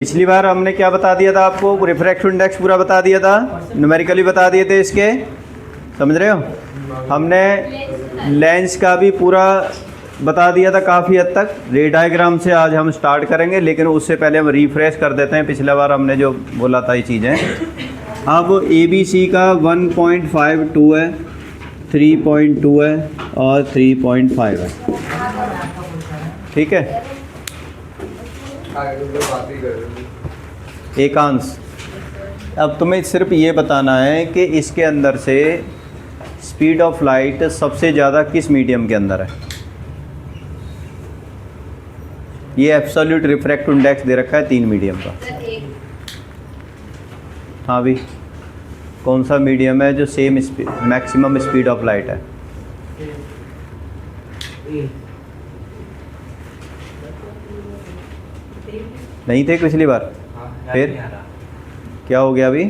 पिछली बार हमने क्या बता दिया था आपको, रिफ्रैक्टिव इंडेक्स पूरा बता दिया था, न्यूमेरिकली बता दिए थे इसके, समझ रहे हो। हमने लेंस का भी पूरा बता दिया था काफ़ी हद तक। रे डायग्राम से आज हम स्टार्ट करेंगे, लेकिन उससे पहले हम रिफ्रेश कर देते हैं पिछले बार हमने जो बोला था ये चीज़ें। अब ABC का 1.52 है, 3.2 है और 3.5 है, ठीक है। एकांश, अब तुम्हें सिर्फ ये बताना है कि इसके अंदर से स्पीड ऑफ लाइट सबसे ज़्यादा किस मीडियम के अंदर है। ये एब्सोल्यूट रिफ्रैक्टिव इंडेक्स दे रखा है 3 मीडियम का। हाँ भी, कौन सा मीडियम है जो same maximum speed of light है। नहीं थे पिछली बार, फिर क्या हो गया अभी।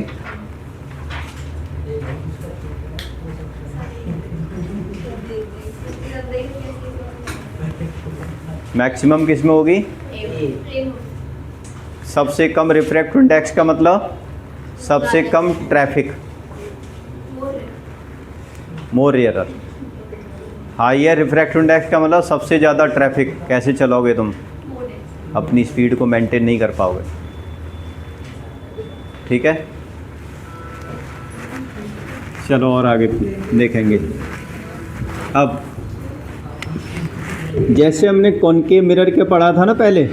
मैक्सिमम किस में होगी, सबसे कम रिफ्रैक्टिव इंडेक्स का मतलब सबसे कम ट्रैफिक, मोर रेयर। हाइयर रिफ्रैक्टिव इंडेक्स का मतलब सबसे ज़्यादा ट्रैफिक। कैसे चलोगे तुम, अपनी स्पीड को मेंटेन नहीं कर पाओगे, ठीक है। चलो और आगे देखेंगे। अब जैसे हमने कॉनकेव मिरर के पढ़ा था ना पहले,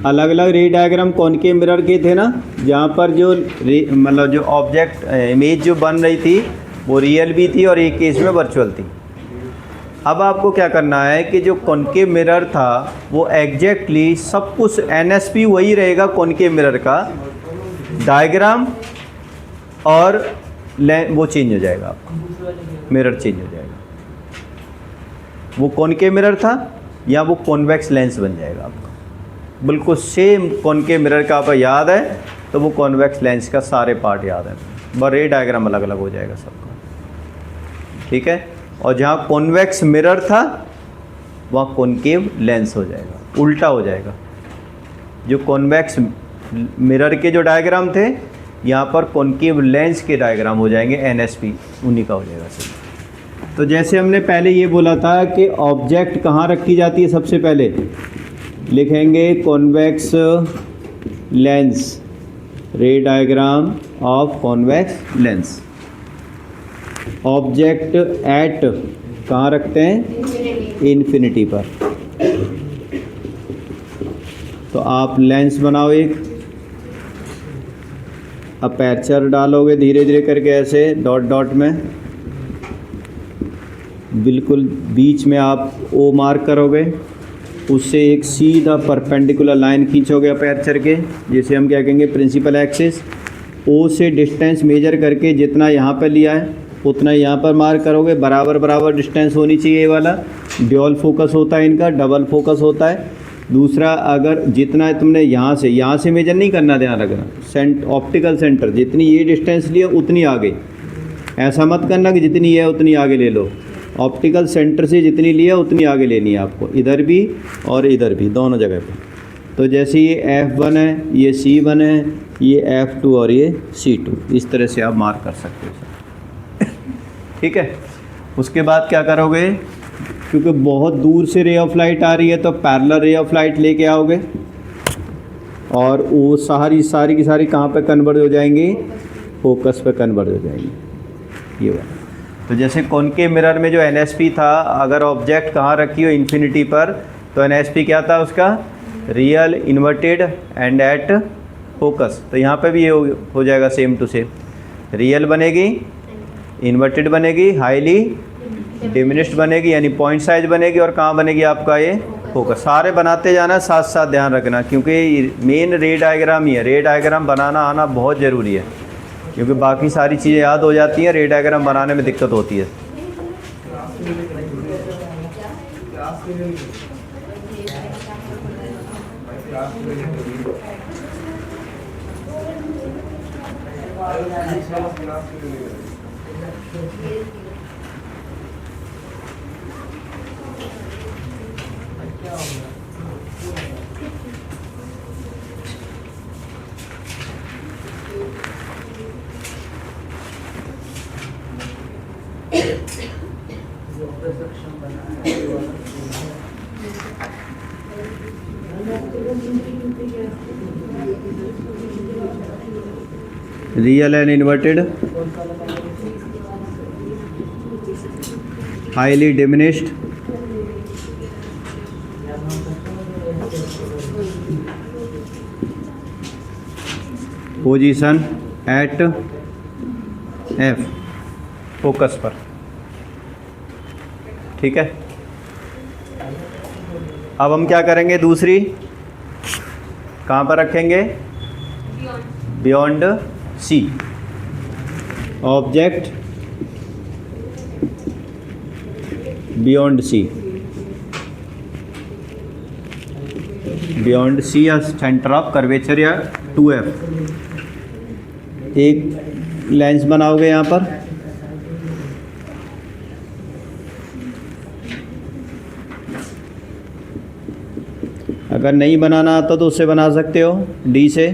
अलग अलग रे डायग्राम कॉनकेव मिरर के थे ना, जहाँ पर जो मतलब जो ऑब्जेक्ट इमेज जो बन रही थी वो रियल भी थी और एक केस में वर्चुअल थी। अब आपको क्या करना है कि जो कॉनकेव मिरर था वो एग्जैक्टली सब कुछ NSP वही रहेगा कॉनकेव मिरर का, डायग्राम और वो चेंज हो जाएगा, आपका मिरर चेंज हो जाएगा। वो कॉनकेव मिरर था या वो कॉन्वेक्स लेंस बन जाएगा आपका, बिल्कुल सेम कॉनकेव मिरर का आपको याद है तो वो कॉन्वेक्स लेंस का सारे पार्ट याद है, बस रे डायग्राम अलग अलग हो जाएगा सबका, ठीक है। और जहाँ कॉन्वेक्स मिरर था वहाँ कॉनकेव लेंस हो जाएगा, उल्टा हो जाएगा। जो कॉन्वेक्स मिरर के जो डायग्राम थे यहाँ पर कॉनकेव लेंस के डायग्राम हो जाएंगे, NSP उन्हीं का हो जाएगा सही। तो जैसे हमने पहले ये बोला था कि ऑब्जेक्ट कहाँ रखी जाती है, सबसे पहले लिखेंगे कॉन्वेक्स लेंस, रे diagram of convex lens. Object at कहाँ रखते हैं, इन्फिनिटी पर। तो आप लेंस बनाओ एक, अपर्चर डालोगे धीरे धीरे करके ऐसे डॉट डॉट में, बिल्कुल बीच में आप O मार्क करोगे, उससे एक सीधा परपेंडिकुलर लाइन खींचोगे अपर्चर के, जिसे हम क्या कहेंगे प्रिंसिपल एक्सिस। O से डिस्टेंस मेजर करके जितना यहाँ पर लिया है उतना यहाँ पर मार्क करोगे, बराबर बराबर डिस्टेंस होनी चाहिए। ये वाला ड्यूल फोकस होता है, इनका डबल फोकस होता है। दूसरा, अगर जितना तुमने यहाँ से मेजर नहीं करना, ध्यान रखना, ऑप्टिकल सेंटर जितनी ये डिस्टेंस लिया उतनी आगे, ऐसा मत करना कि जितनी है उतनी आगे ले लो। ऑप्टिकल सेंटर से जितनी लिया उतनी आगे लेनी है आपको, इधर भी और इधर भी, दोनों जगह पे। तो जैसे ये F1 है, ये C1 है, ये F2 और ये C2, इस तरह से आप मार्क कर सकते हो, ठीक है। उसके बाद क्या करोगे, क्योंकि बहुत दूर से रे ऑफ लाइट आ रही है तो पैरेलल रे ऑफ लाइट लेके आओगे और वो सारी की सारी कहाँ पे कन्वर्ट हो जाएंगी, फोकस पे कन्वर्ट हो जाएंगी, ये वाला। तो जैसे कॉनकेव मिरर में जो NSP था, अगर ऑब्जेक्ट कहाँ रखी हो इन्फिनिटी पर, तो NSP क्या था उसका, real, inverted and at focus. तो यहाँ पे भी ये हो जाएगा सेम टू सेम, रियल बनेगी, इन्वर्टेड बनेगी, हाईली डिमिनिश्ड बनेगी यानी पॉइंट साइज बनेगी, और कहाँ बनेगी आपका ये फोकस। सारे बनाते जाना, साथ साथ ध्यान रखना, क्योंकि मेन रे डायग्राम ही है। रे डायग्राम बनाना आना बहुत ज़रूरी है, क्योंकि बाकी सारी चीज़ें याद हो जाती हैं, रे डायग्राम बनाने में दिक्कत होती है। क्या होगा? Real and inverted, highly diminished, position at F, focus पर। ठीक है, अब हम क्या करेंगे, दूसरी कहाँ पर रखेंगे, beyond C. Object beyond C, beyond C या सेंटर ऑफ कर्वेचर या 2F। एक लेंस बनाओगे यहाँ पर, अगर नहीं बनाना आता तो उससे बना सकते हो, डी से।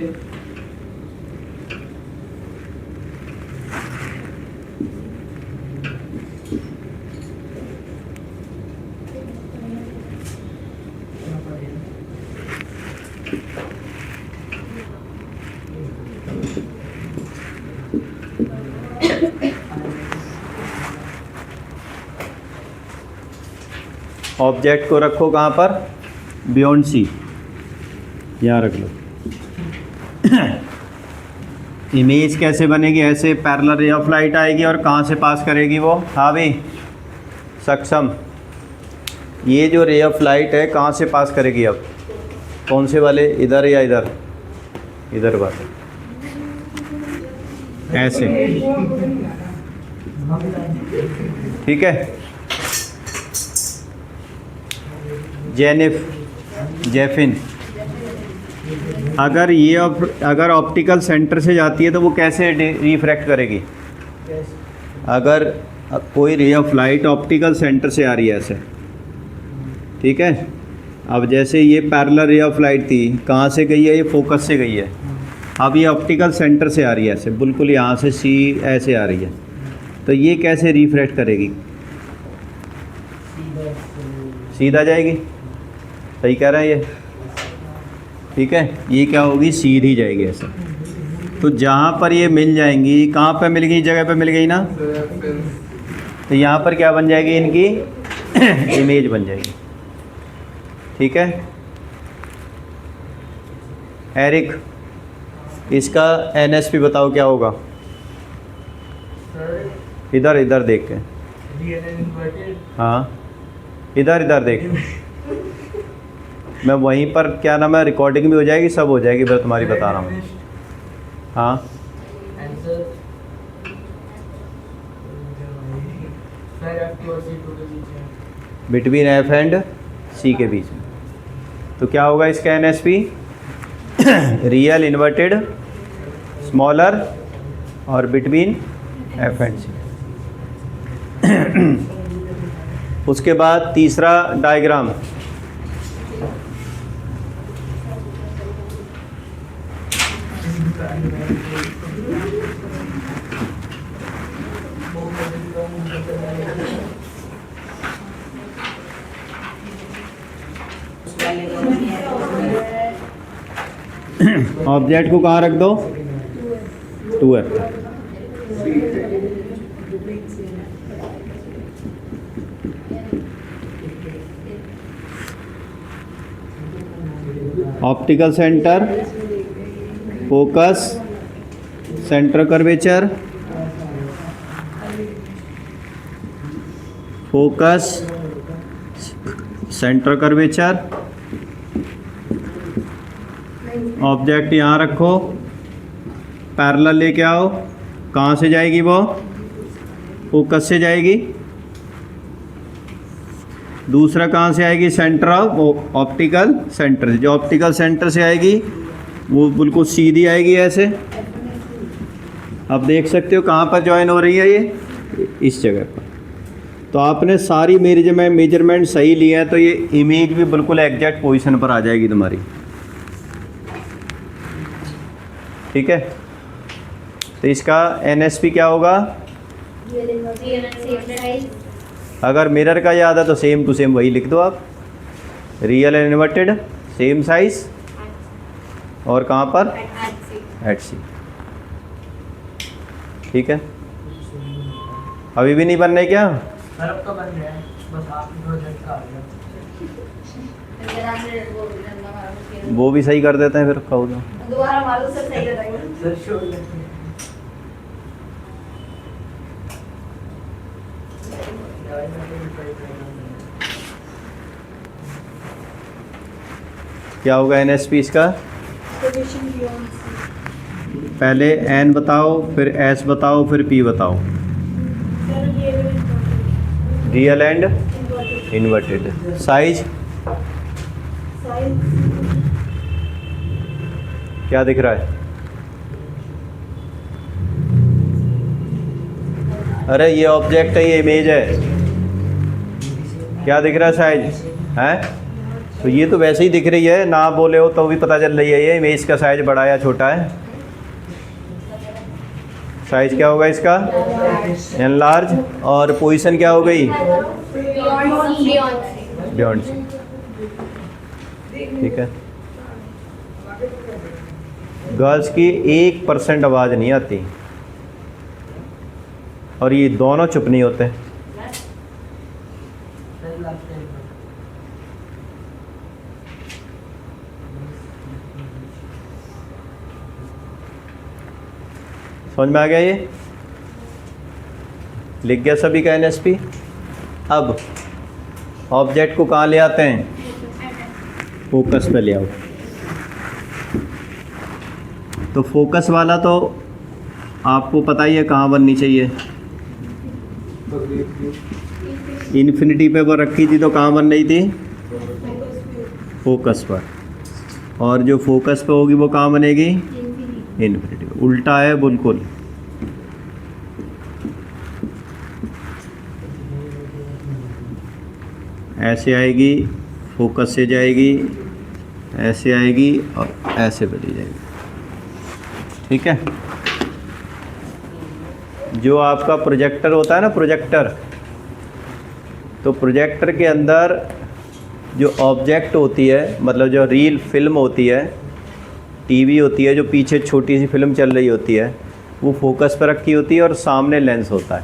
ऑब्जेक्ट को रखो कहाँ पर, बियॉन्ड सी, यहाँ रख लो। इमेज कैसे बनेगी, ऐसे पैरेलल रे ऑफ लाइट आएगी और कहाँ से पास करेगी वो, हाँ भाई सक्षम, ये जो रे ऑफ लाइट है कहाँ से पास करेगी, अब कौन से वाले, इधर या इधर, इधर वाले, ऐसे। ठीक है, जेफिन, अगर ये अगर ऑप्टिकल सेंटर से जाती है तो वो कैसे रिफ्रैक्ट करेगी, अगर कोई रे ऑफ लाइट ऑप्टिकल सेंटर से आ रही है ऐसे, ठीक है। अब जैसे ये पैरेलल रे ऑफ लाइट थी, कहाँ से गई है, ये फोकस से गई है। अब ये ऑप्टिकल सेंटर से आ रही है ऐसे, बिल्कुल यहाँ से सी ऐसे आ रही है, तो ये कैसे रिफ्रैक्ट करेगी, सीधा जाएगी, सही कह रहा है ये, ठीक है। ये क्या होगी, सीधी जाएगी ऐसे। तो जहाँ पर ये मिल जाएंगी, कहाँ पे मिल गई, जगह पे मिल गई ना, तो यहाँ पर क्या बन जाएगी, इनकी इमेज बन जाएगी। ठीक है, एरिक, इसका NSP बताओ क्या होगा, इधर इधर देख के, हाँ इधर इधर देख, मैं वहीं पर क्या नाम है, रिकॉर्डिंग भी हो जाएगी, सब हो जाएगी, मैं तुम्हारी बता रहा हूँ। हाँ बिटवीन एफ एंड सी के बीच में, तो क्या होगा इसका NSP, रियल इन्वर्टेड स्मॉलर और बिटवीन एफ एंड सी। उसके बाद तीसरा डायग्राम, ऑब्जेक्ट को कहाँ रख दो, 2F। Optical centre, focus, centre curvature, focus, centre curvature, object यहाँ रखो, पैरेलल लेके आओ, कहाँ से जाएगी वो, फोकस से जाएगी। दूसरा कहाँ से आएगी, सेंटर ऑफ ऑप्टिकल सेंटर, जो ऑप्टिकल सेंटर से आएगी वो बिल्कुल सीधी आएगी ऐसे। अब देख सकते हो कहाँ पर ज्वाइन हो रही है ये, इस जगह पर। तो आपने सारी मेजरमेंट सही लिया है, तो ये इमेज भी बिल्कुल एग्जैक्ट पोजीशन पर आ जाएगी तुम्हारी। ठीक है, तो इसका NSP क्या होगा, अगर मिरर का याद है तो सेम टू सेम वही लिख दो आप, real and inverted same size और कहाँ पर, एट सी। ठीक है, अभी भी नहीं बन रहे क्या? सर अब तो बन गया है, बस आपकी प्रोजेक्ट का आ गया। वो भी सही कर देते हैं फिर, कहो तो। दोबारा मारो सर, सही बताइए। सर शो करते हैं। क्या होगा एनएसपी इसका? पहले एन बताओ, फिर एस बताओ, फिर पी बताओ। Real and inverted. साइज क्या दिख रहा है? अरे ये ऑब्जेक्ट है, ये इमेज है, क्या दिख रहा है? साइज है। तो ये तो वैसे ही दिख रही है, ना बोले हो तो भी पता चल रही है ये इमेज का साइज बड़ा या छोटा है। साइज क्या होगा इसका? एनलार्ज। और पोजीशन क्या हो गई? Beyond C. ठीक है, गर्ल्स की 1% आवाज़ नहीं आती और ये दोनों चुप नहीं होते। समझ में आ गया? ये लिख गया सभी का एनएसपी। अब ऑब्जेक्ट को कहाँ ले आते हैं? फोकस पे ले आओ। तो फोकस वाला तो आपको पता ही है कहाँ बननी चाहिए। इन्फिनिटी पे वो रखी थी तो कहाँ बन रही थी? फोकस पर। और जो फोकस पे होगी वो कहाँ बनेगी? इन्फिनिटी। उल्टा है बिल्कुल। ऐसे आएगी, फोकस से जाएगी, ऐसे आएगी और ऐसे बनी जाएगी। ठीक है, जो आपका प्रोजेक्टर होता है ना, प्रोजेक्टर, तो प्रोजेक्टर के अंदर जो ऑब्जेक्ट होती है, मतलब जो रील फिल्म होती है, टीवी होती है, जो पीछे छोटी सी फिल्म चल रही होती है, वो फोकस पर रखी होती है और सामने लेंस होता है।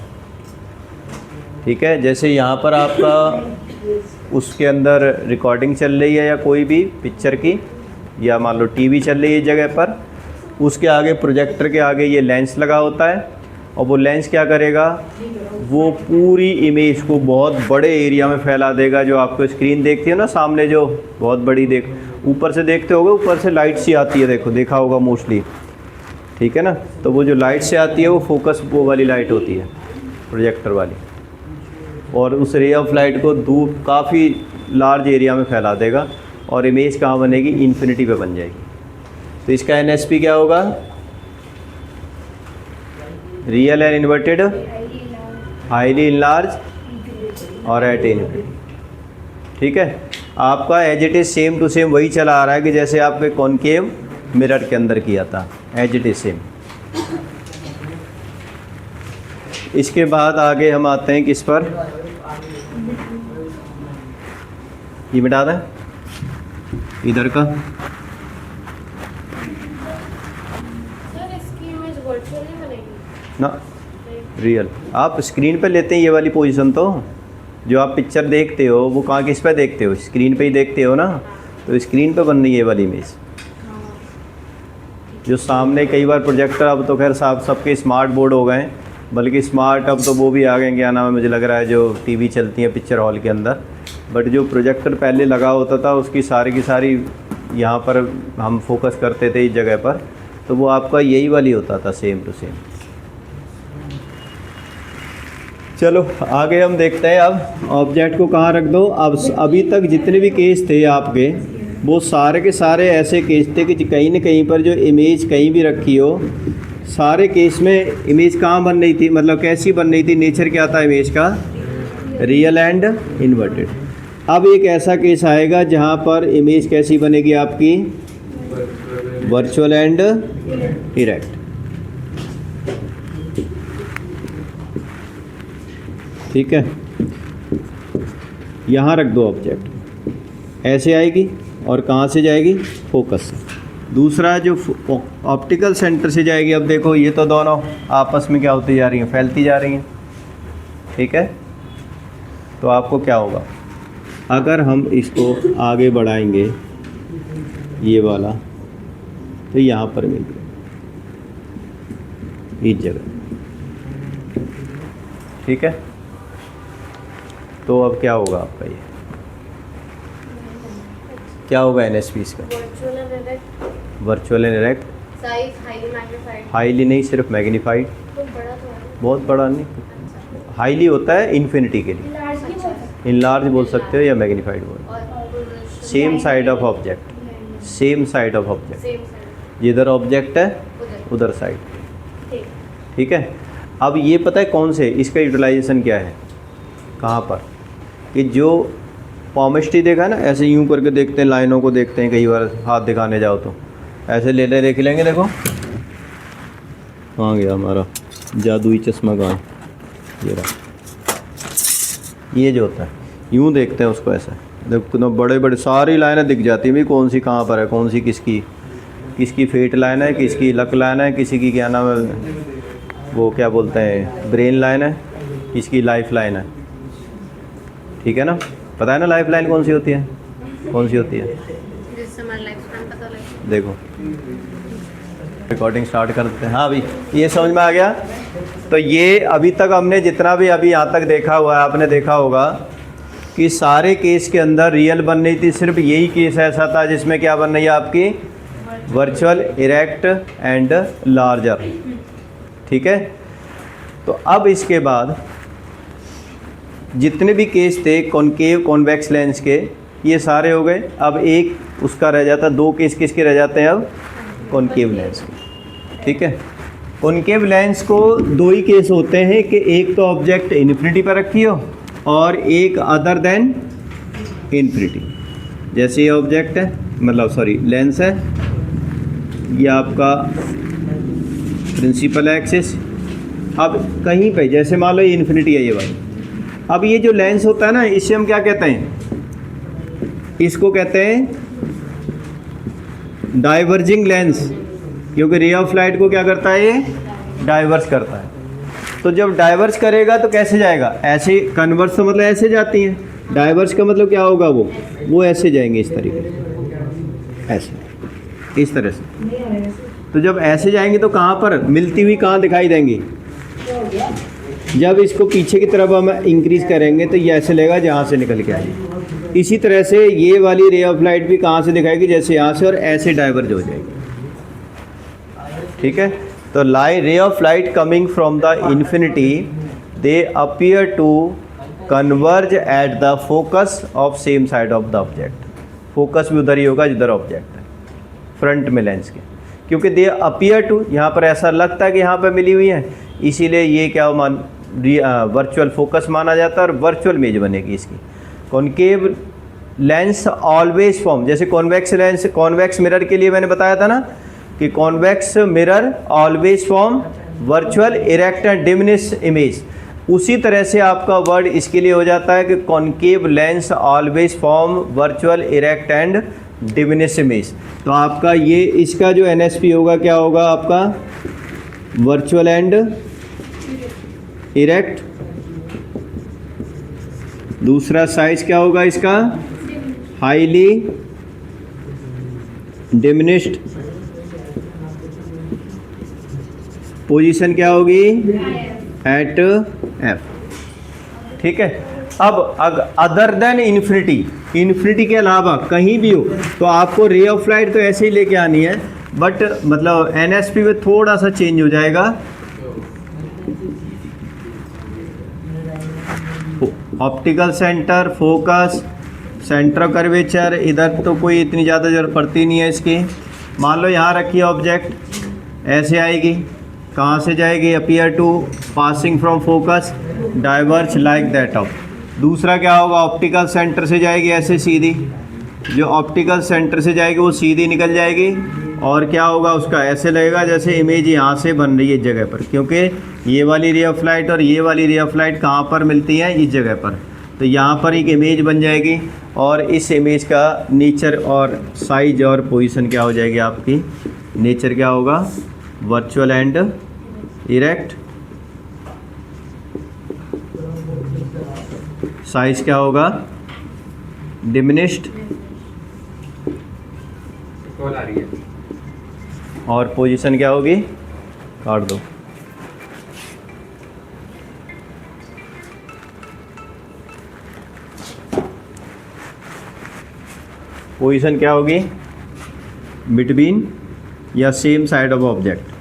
ठीक है, जैसे यहाँ पर आपका उसके अंदर रिकॉर्डिंग चल रही है या कोई भी पिक्चर की, या मान लो टीवी चल रही है जगह पर, उसके आगे प्रोजेक्टर के आगे ये लेंस लगा होता है और वो लेंस क्या करेगा? वो पूरी इमेज को बहुत बड़े एरिया में फैला देगा। जो आपको स्क्रीन देखती है ना सामने, जो बहुत बड़ी ऊपर से देखते होगे, ऊपर से लाइट सी आती है, देखा होगा मोस्टली। ठीक है ना, तो वो जो लाइट से आती है वो फोकस वो वाली लाइट होती है, प्रोजेक्टर वाली, और उस रे ऑफ लाइट को दूर काफ़ी लार्ज एरिया में फैला देगा और इमेज कहाँ बनेगी? इन्फिनिटी पे बन जाएगी। तो इसका एनएसपी क्या होगा? Real and inverted, highly enlarge और एट इन्फिनिटी। ठीक है, आपका as it is same to same वही चला आ रहा है कि जैसे आपने कॉनकेव मिरर के अंदर किया था, एज इट इज़ सेम। इसके बाद आगे हम आते हैं किस पर? ये मिटा दें इधर का। ना, रियल आप स्क्रीन पे लेते हैं ये वाली पोजीशन, तो जो आप पिक्चर देखते हो वो कहाँ किस पे देखते हो? स्क्रीन पे ही देखते हो ना, तो स्क्रीन पे बन रही है ये वाली इमेज। जो सामने कई बार प्रोजेक्टर, अब तो खैर सबके स्मार्ट बोर्ड हो गए हैं, बल्कि स्मार्ट अब तो वो भी आ गए, क्या नाम है मुझे लग रहा है, जो टीवी चलती है पिक्चर हॉल के अंदर। बट जो प्रोजेक्टर पहले लगा होता था उसकी सारी की सारी यहाँ पर हम फोकस करते थे इस जगह पर, तो वो आपका यही वाली होता था, सेम टू सेम। चलो आगे हम देखते हैं। अब ऑब्जेक्ट को कहाँ रख दो? अब अभी तक जितने भी केस थे आपके, वो सारे के सारे ऐसे केस थे कि कहीं न कहीं पर जो इमेज कहीं भी रखी हो, सारे केस में इमेज कहाँ बन रही थी, मतलब कैसी बन रही थी, नेचर क्या था इमेज का? Real and inverted. अब एक ऐसा केस आएगा जहाँ पर इमेज कैसी बनेगी आपकी? Virtual and erect. ठीक है, यहाँ रख दो ऑब्जेक्ट, ऐसे आएगी, और कहाँ से जाएगी, फोकस से। दूसरा जो ऑप्टिकल सेंटर से जाएगी, अब देखो ये तो दोनों आपस में क्या होती जा रही हैं, फैलती जा रही हैं, ठीक है। तो आपको क्या होगा, अगर हम इसको आगे बढ़ाएंगे ये वाला, तो यहाँ पर मिल गया इस जगह, ठीक है। तो अब क्या होगा आपका, ये क्या होगा NSP इसका, virtual and direct, virtual and direct, size highly magnified, highly नहीं सिर्फ मैग्नीफाइड, तो बड़ा तो है, बहुत बड़ा नहीं, हाईली होता है इन्फिनिटी के लिए, लार्ज की बात इनलार्ज बोल सकते हो या मैग्नीफाइड बोल। और same side of object, same side of object, same side जिधर ऑब्जेक्ट है उधर, उधर साइड, ठीक। ठीक है। अब ये पता है कौन से, इसका यूटिलाइजेशन क्या है, कहाँ पर, कि जो पॉमिस्ट्री देखा ना, ऐसे यूं करके देखते हैं, लाइनों को देखते हैं, कई बार हाथ दिखाने जाओ तो ऐसे ले देख लेंगे, देखो कहाँ गया हमारा जादुई चश्मा, कहाँ, ये रहा, ये जो होता है यूं देखते हैं उसको, ऐसा देखो तो बड़े बड़े सारी लाइनें दिख जाती हैं, भाई कौन सी कहाँ पर है, कौन सी किसकी फेट लाइन है, किसकी लक लाइन है, किसी की क्या नाम है, वो क्या बोलते हैं ब्रेन लाइन है, किसकी लाइफ लाइन है, ठीक है ना। पता है ना लाइफ लाइन कौन सी होती है, कौन सी होती है, जिससे हमारा लाइफ स्पैन पता लगे। देखो रिकॉर्डिंग स्टार्ट कर देते हैं। हाँ भाई, ये समझ में आ गया। तो ये अभी तक हमने जितना भी अभी यहाँ तक देखा हुआ है, आपने देखा होगा कि सारे केस के अंदर रियल बन रही थी, सिर्फ यही केस ऐसा था जिसमें क्या बन रही है आपकी, वर्चुअल, इरेक्ट एंड लार्जर, ठीक है। तो अब इसके बाद जितने भी केस थे कॉनकेव कॉन्वेक्स लेंस के, ये सारे हो गए। अब एक उसका रह जाता, दो केस किसके रह जाते हैं अब, कॉनकेव लेंस के, ठीक है। कॉनकेव लेंस को दो ही केस होते हैं कि एक तो ऑब्जेक्ट इन्फिनिटी पर रखी हो और एक अदर देन इन्फिनिटी। जैसे ये ऑब्जेक्ट है, मतलब सॉरी लेंस है, ये आपका प्रिंसिपल एक्सिस, अब कहीं पे जैसे मान लो ये इन्फिनिटी है ये वाली, अब ये जो लेंस होता है ना, इसे हम क्या कहते हैं, इसको कहते हैं डाइवर्जिंग लेंस, क्योंकि रे ऑफ लाइट को क्या करता है, ये डाइवर्स करता है। तो जब डाइवर्स करेगा तो कैसे जाएगा, ऐसे, कन्वर्स तो मतलब ऐसे जाती हैं, डाइवर्स का मतलब क्या होगा, वो ऐसे जाएंगे इस तरीके से, ऐसे इस तरह से। तो जब ऐसे जाएंगे तो कहाँ पर मिलती हुई कहाँ दिखाई देंगी, जब इसको पीछे की तरफ हम इंक्रीज करेंगे तो ये ऐसे लेगा जहाँ से निकल के आएगी। इसी तरह से ये वाली रे ऑफ लाइट भी कहाँ से दिखाएगी, जैसे यहाँ से, और ऐसे डाइवर्ज हो जाएगी, ठीक है। तो ray of light coming from the infinity, they appear to converge at the focus of same side of the object. Focus भी उधर ही होगा जिधर ऑब्जेक्ट है, फ्रंट में लेंस के, क्योंकि दे अपीयर टू, यहाँ पर ऐसा लगता है कि यहाँ पर मिली हुई है, इसीलिए ये क्या वर्चुअल फोकस माना जाता है और वर्चुअल इमेज बनेगी इसकी। कॉनकेव लेंस ऑलवेज फॉर्म, जैसे कॉन्वेक्स लेंस, कॉन्वेक्स मिरर के लिए मैंने बताया था ना कि convex mirror always form virtual erect and diminish image, उसी तरह से आपका वर्ड इसके लिए हो जाता है कि concave lens always form virtual erect and diminish image. तो आपका ये इसका जो NSP होगा क्या होगा आपका, वर्चुअल एंड इरेक्ट। दूसरा साइज क्या होगा इसका, हाईली डिमिनिश्ड। पोजीशन क्या होगी, एट F, ठीक है। अब अदर देन इन्फिनिटी, इन्फिनिटी के अलावा कहीं भी हो तो आपको रे ऑफ लाइट तो ऐसे ही लेके आनी है, बट मतलब NSP में थोड़ा सा चेंज हो जाएगा। Optical centre, focus, centre of curvature, इधर तो कोई इतनी ज़्यादा जरूरत पड़ती नहीं है इसकी। मान लो यहाँ रखिए ऑब्जेक्ट, ऐसे आएगी, कहाँ से जाएगी, appear to, passing from focus, diverge like that of. दूसरा क्या होगा, ऑप्टिकल सेंटर से जाएगी ऐसे सीधी, जो ऑप्टिकल सेंटर से जाएगी वो सीधी निकल जाएगी, और क्या होगा उसका ऐसे लगेगा जैसे इमेज यहाँ से बन रही है इस जगह पर, क्योंकि ये वाली रे ऑफ लाइट और ये वाली रे ऑफ लाइट कहाँ पर मिलती है, इस जगह पर। तो यहाँ पर एक इमेज बन जाएगी और इस इमेज का नेचर और साइज और पोजीशन क्या हो जाएगी आपकी। नेचर क्या होगा, वर्चुअल एंड इरेक्ट। साइज क्या होगा, डिमिनिश्ड। कॉल आ रही है। और पोजीशन क्या होगी, काट दो। पोजीशन क्या होगी, बिटवीन या सेम साइड ऑफ ऑब्जेक्ट।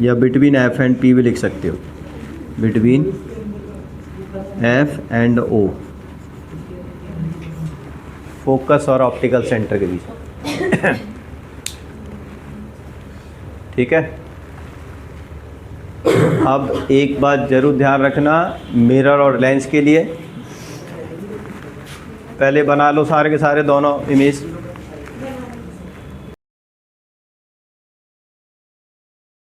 या बिटवीन एफ एंड पी भी लिख सकते हो, between F and O, focus और ऑप्टिकल सेंटर के बीच। ठीक है। अब एक बात ज़रूर ध्यान रखना, मिरर और लेंस के लिए पहले बना लो सारे के सारे दोनों इमेज।